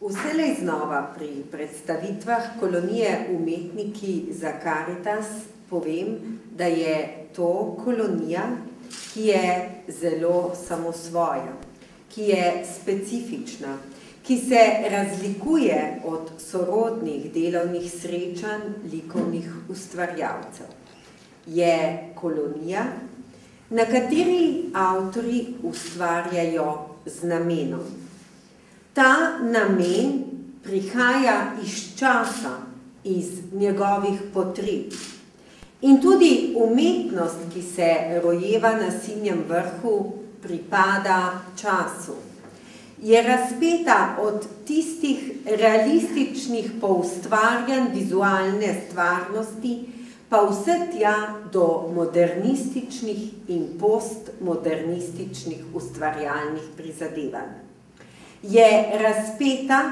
Vselej znova pri predstavitvah kolonije Umetniki za Karitas povem, da je to kolonija, ki je zelo samosvoja, ki je specifična, ki se razlikuje od sorodnih delovnih srečanj likovnih ustvarjalcev. Je kolonija, na kateri avtorji ustvarjajo z namenom. Ta namen prihaja iz časa, iz njegovih potreb. In tudi umetnost, ki se rojeva na Sinjem vrhu, pripada času. Je razpeta od tistih realističnih poustvarjanj vizualne stvarnosti, pa vse tja do modernističnih in postmodernističnih ustvarjalnih prizadevanj. Je razpeta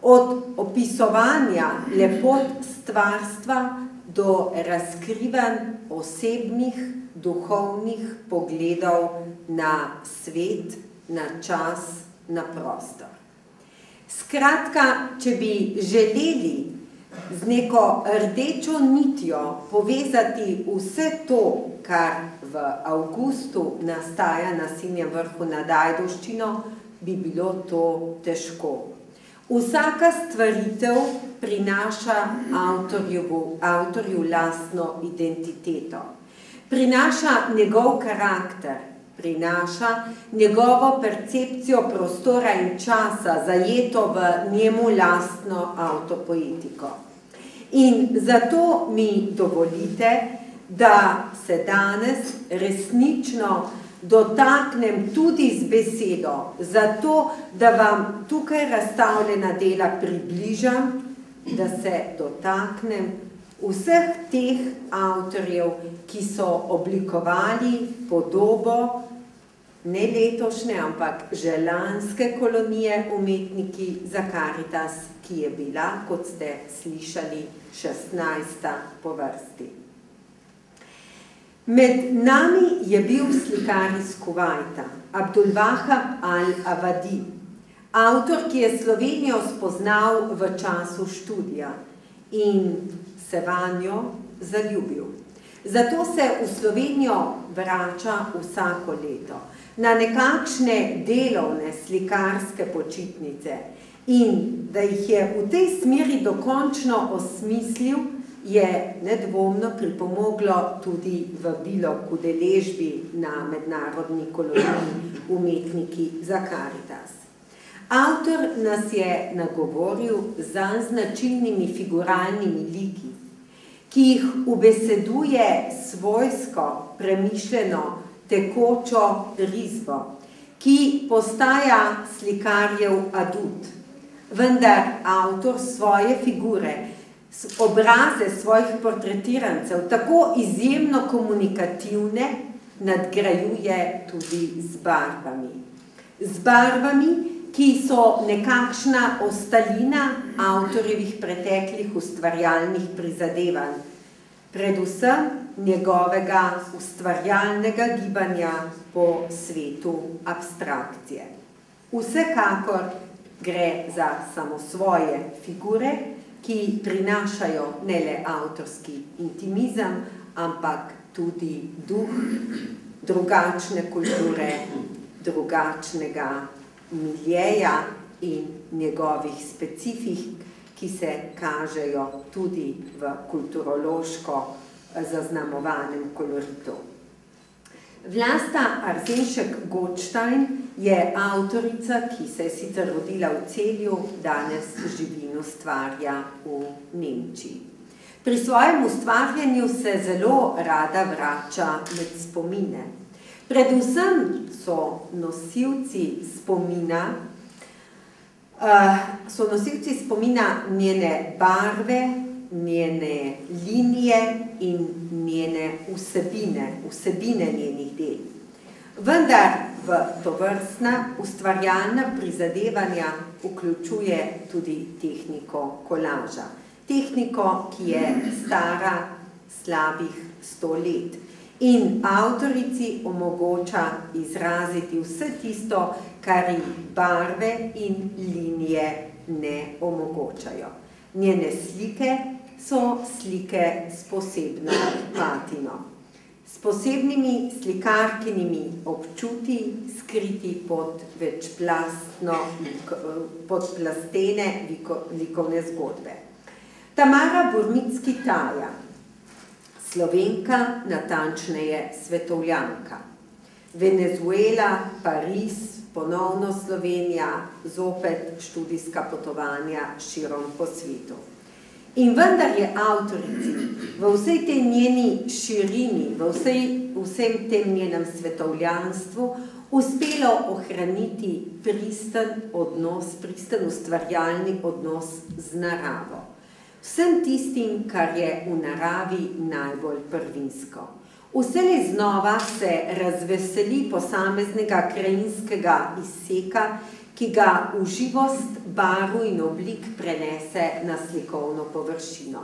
od opisovanja lepot stvarstva do razkrivanj osebnih, duhovnih pogledov na svet, na čas, na prostor. Skratka, če bi želeli z neko rdečo nitjo povezati vse to, kar v avgustu nastaja na Sinjem vrhu nad Ajdovščino, bi bilo to težko. Vsaka stvaritev prinaša avtorju lastno identiteto. Prinaša njegov karakter, prinaša njegovo percepcijo prostora in časa, zajeto v njemu lastno avtopoetiko. In zato mi dovolite, da se danes resnično dotaknem tudi z besedo, zato da vam tukaj razstavljena dela približam, da se dotaknem vseh teh avtorjev, ki so oblikovali podobo ne letošnje, ampak že lanske kolonije Umetniki za Karitas, ki je bila, kot ste slišali, 16. po vrsti. Med nami je bil slikar iz Kuvajta, Abdulvahab Al-Avadi, avtor, ki je Slovenijo spoznal v času študija in se vanjo zaljubil. Zato se v Slovenijo vrača vsako leto, na nekakšne delovne slikarske počitnice, in da jih je v tej smeri dokončno osmislil, je nedvomno pripomoglo tudi vabilo k udeležbi na mednarodni koloniji Umetniki za Karitas. Avtor nas je nagovoril z značilnimi figuralnimi liki, ki jih ubeseduje svojsko, premišljeno, tekočo risbo, ki postaja slikarjev adut. Vendar avtor svoje figure, obraze svojih portretirancev, tako izjemno komunikativne, nadgrajuje tudi z barvami. Z barvami, ki so nekakšna ostalina avtorjevih preteklih ustvarjalnih prizadevanj, predvsem njegovega ustvarjalnega gibanja po svetu abstrakcije. Vsekakor gre za samosvoje figure, ki prinašajo ne le avtorski intimizem, ampak tudi duh drugačne kulture, drugačnega miljeja in njegovih specifik, ki se kažejo tudi v kulturološko zaznamovanem koloritu. Vlasta Arsenšek-Gottstein je avtorica, ki se je sicer rodila v Celju, danes živi in ustvarja v Nemčiji. Pri svojem ustvarjanju se zelo rada vrača med spomine. Predvsem so nosilci spomina njene barve, njene linije in njene vsebine njenih del. Vendar v tovrstna ustvarjalna prizadevanja vključuje tudi tehniko kolaža. Tehniko, ki je stara slabih 100 let in avtorici omogoča izraziti vse tisto, kar ji barve in linije ne omogočajo. Njene slike so slike s posebno patino, s posebnimi slikarkinimi občuti, skriti pod podplastene likovne zgodbe. Tamara Burmicki-Taja, Slovenka, natančneje Svetovljanka. Venezuela, Pariz, ponovno Slovenija, zopet študijska potovanja širom po svetu. In vendar je avtorici v vsej tej njeni širini, v vsem tem njenem svetovljanstvu uspelo ohraniti pristen ustvarjalni odnos z naravo. Vsem tistim, kar je v naravi najbolj prvinsko. Vselej znova se razveseli posameznega krajinskega izseka, ki ga v živost, barv in oblik prenese na slikovno površino.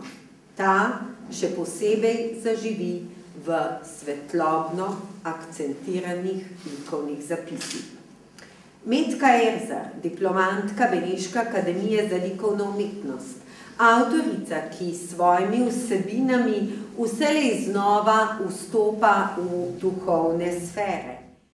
Ta še posebej zaživi v svetlobno akcentiranih likovnih zapisih. Metka Erzar, diplomantka Beneške akademije za likovno umetnost, avtorica, ki s svojimi vsebinami vselej znova vstopa v duhovne sfere.